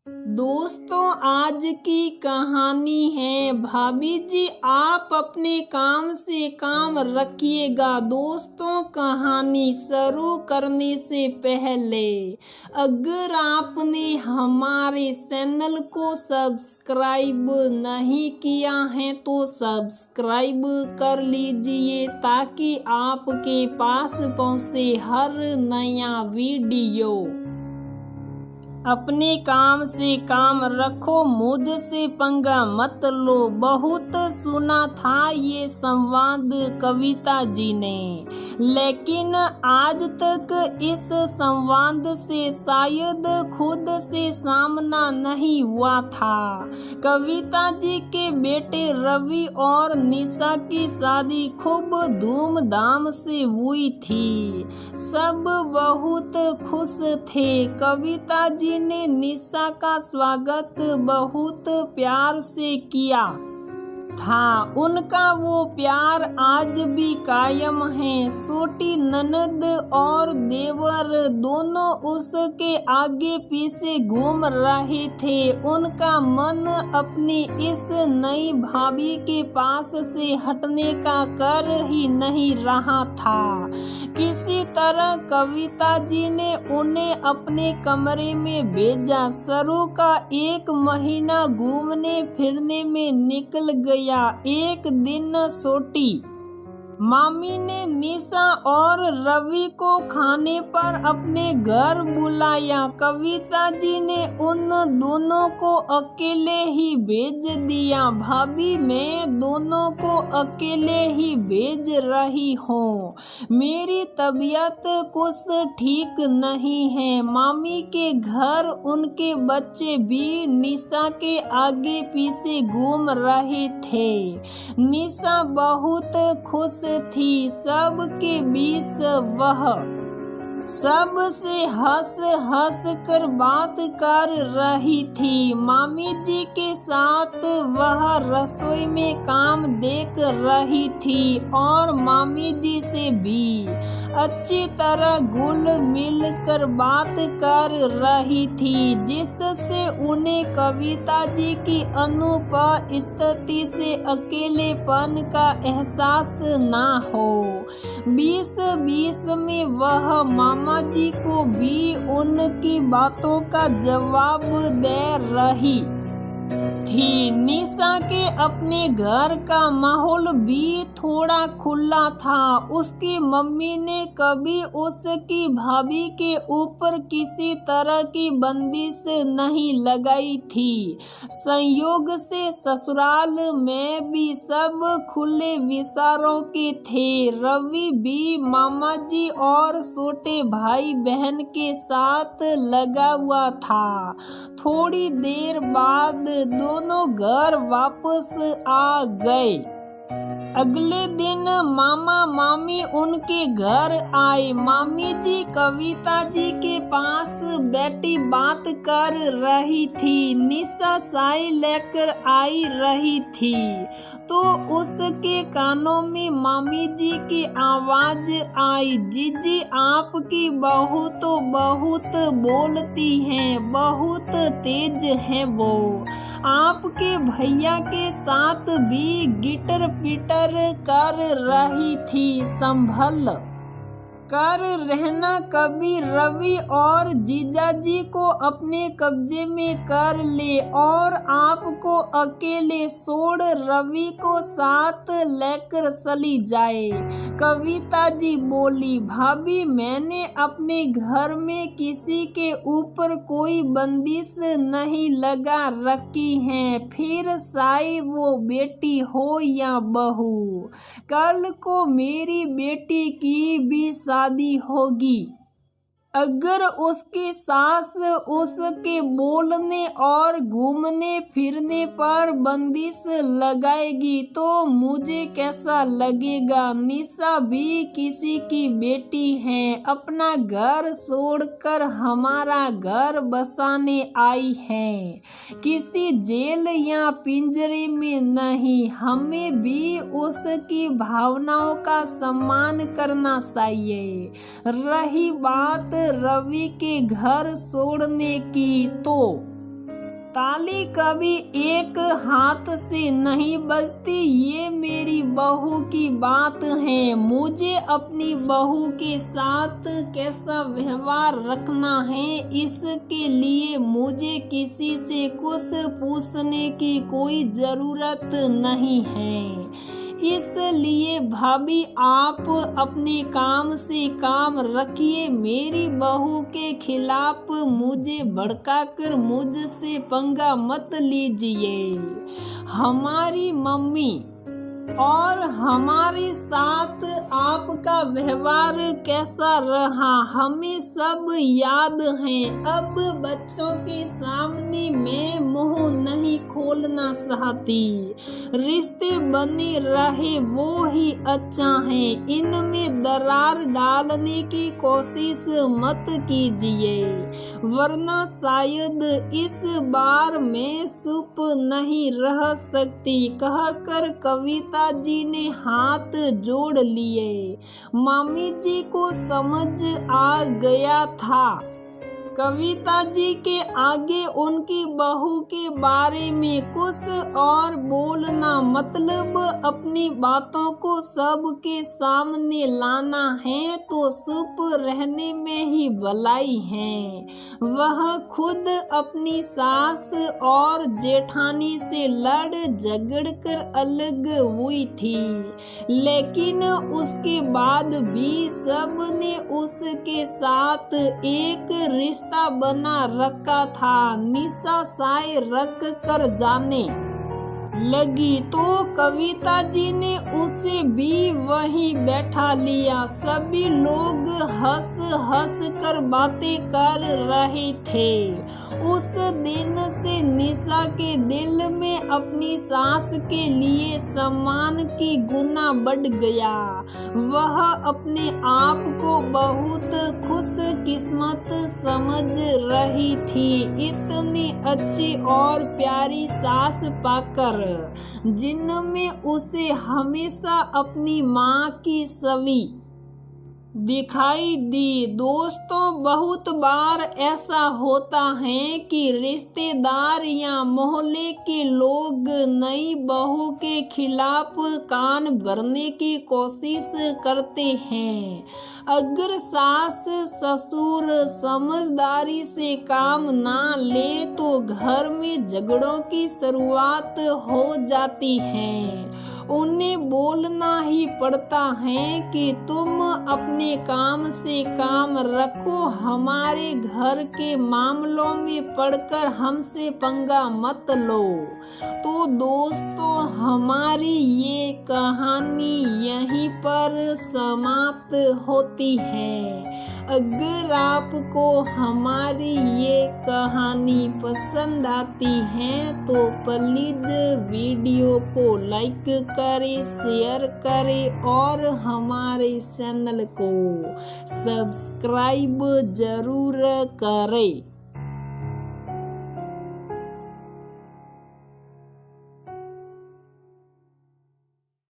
दोस्तों, आज की कहानी है। भाभी जी, आप अपने काम से काम रखिएगा। दोस्तों, कहानी शुरू करने से पहले अगर आपने हमारे चैनल को सब्सक्राइब नहीं किया है तो सब्सक्राइब कर लीजिए ताकि आपके पास पहुंचे हर नया वीडियो। अपने काम से काम रखो, मुझसे पंगा मत लो। बहुत सुना था ये संवाद कविता जी ने, लेकिन आज तक इस संवाद से शायद खुद से सामना नहीं हुआ था। कविता जी के बेटे रवि और निशा की शादी खूब धूमधाम से हुई थी। सब बहुत खुश थे। कविता जी ने निशा का स्वागत बहुत प्यार से किया था। उनका वो प्यार आज भी कायम है। छोटी ननद और देवर दोनों उसके आगे पीछे घूम रहे थे। उनका मन अपनी इस नई भाभी के पास से हटने का कर ही नहीं रहा था। किसी तरह कविता जी ने उन्हें अपने कमरे में भेजा। शुरू का 1 महीना घूमने फिरने में निकल गया। एक दिन छोटी मामी ने निशा और रवि को खाने पर अपने घर बुलाया। कविता जी ने उन दोनों को अकेले ही भेज दिया। भाभी, मैं दोनों को अकेले ही भेज रही हूँ। मेरी तबीयत कुछ ठीक नहीं है। मामी के घर उनके बच्चे भी निशा के आगे पीछे घूम रहे थे। निशा बहुत खुश थी। सबके बीच वह सबसे हंस कर बात कर रही थी। मामी जी के साथ वह रसोई में काम देख रही थी और मामी जी से भी अच्छी तरह घुल मिल कर बात कर रही थी, जिससे उन्हें कविता जी की अनुपस्थिति से अकेलेपन का एहसास ना हो। बीच में वह मामा जी को भी उनकी बातों का जवाब दे रही थी। निशा के अपने घर का माहौल भी थोड़ा खुला था। उसकी मम्मी ने कभी उसकी भाभी के ऊपर किसी तरह की बंदिश नहीं लगाई थी। संयोग से ससुराल में भी सब खुले विचारों के थे। रवि भी मामा जी और छोटे भाई बहन के साथ लगा हुआ था। थोड़ी देर बाद दोनों घर वापस आ गए। अगले दिन मामा मामी उनके घर आए। मामी जी कविता जी के पास बैठी बात कर रही थी। निशा चाय लेकर आई रही थी तो उसके कानों में मामी जी की आवाज आई, जीजी आपकी बहू तो बहुत बोलती हैं, बहुत तेज है वो। आपके भैया के साथ भी गिटर पिटर कर रही थी। संभल कर रहना। कभी रवि और जीजाजी को अपने कब्जे में कर ले और आपको अकेले छोड़ रवि को साथ लेकर चली जाए। कविता जी बोली, भाभी मैंने अपने घर में किसी के ऊपर कोई बंदिश नहीं लगा रखी है, फिर चाहे वो बेटी हो या बहू। कल को मेरी बेटी की भी शादी होगी। अगर उसकी सास उसके बोलने और घूमने फिरने पर बंदिश लगाएगी तो मुझे कैसा लगेगा। निशा भी किसी की बेटी है, अपना घर छोड़कर हमारा घर बसाने आई है, किसी जेल या पिंजरे में नहीं। हमें भी उसकी भावनाओं का सम्मान करना चाहिए। रही बात रवि के घर छोड़ने की, तो ताली कभी एक हाथ से नहीं बजती, ये मेरी बहू की बात है। मुझे अपनी बहू के साथ कैसा व्यवहार रखना है, इसके लिए मुझे किसी से कुछ पूछने की कोई ज़रूरत नहीं है। इसलिए भाभी आप अपने काम से काम रखिए। मेरी बहू के खिलाफ मुझे भड़काकर मुझसे पंगा मत लीजिए। हमारी मम्मी और हमारे साथ आपका व्यवहार कैसा रहा हमें सब याद है। अब बच्चों के सामने मैं मुंह नहीं खोलना चाहती। रिश्ते बने रहे वो ही अच्छा है, इनमें दरार डालने की कोशिश मत कीजिए, वरना शायद इस बार मैं चुप नहीं रह सकती। कहकर कविता जी ने हाथ जोड़ लिए। मामी जी को समझ आ गया था कविता जी के आगे उनकी बहू के बारे में कुछ और बोलना मतलब अपनी बातों को सबके सामने लाना है तो चुप रहने में ही भलाई है। वह खुद अपनी सास और जेठानी से लड़ झगड़ कर अलग हुई थी, लेकिन उसके बाद भी सबने उसके साथ एक रिश्ता बना रखा था। निशा साय रख कर जाने लगी तो कविता जी ने उसे भी वहीं बैठा लिया। सभी लोग हंस हंस कर बातें कर रहे थे। उस दिन से निशा के दिल में अपनी सास के लिए सम्मान की गुना बढ़ गया। वह अपने आप को बहुत खुशकिस्मत समझ रही थी, इतनी अच्छी और प्यारी सास पाकर जिनमें उसे हमेशा अपनी माँ की छवि दिखाई दी। दोस्तों, बहुत बार ऐसा होता है कि रिश्तेदार या मोहल्ले के लोग नई बहू के खिलाफ कान भरने की कोशिश करते हैं। अगर सास ससुर समझदारी से काम ना ले तो घर में झगड़ों की शुरुआत हो जाती है। उन्हें बोलना ही पड़ता है कि तुम अपने काम से काम रखो, हमारे घर के मामलों में पड़कर हमसे पंगा मत लो। तो दोस्तों, हमारी ये कहानी यहीं पर समाप्त होती है। अगर आपको हमारी ये कहानी पसंद आती है तो प्लीज वीडियो को लाइक करें, शेयर करें और हमारे चैनल को सब्सक्राइब जरूर करें।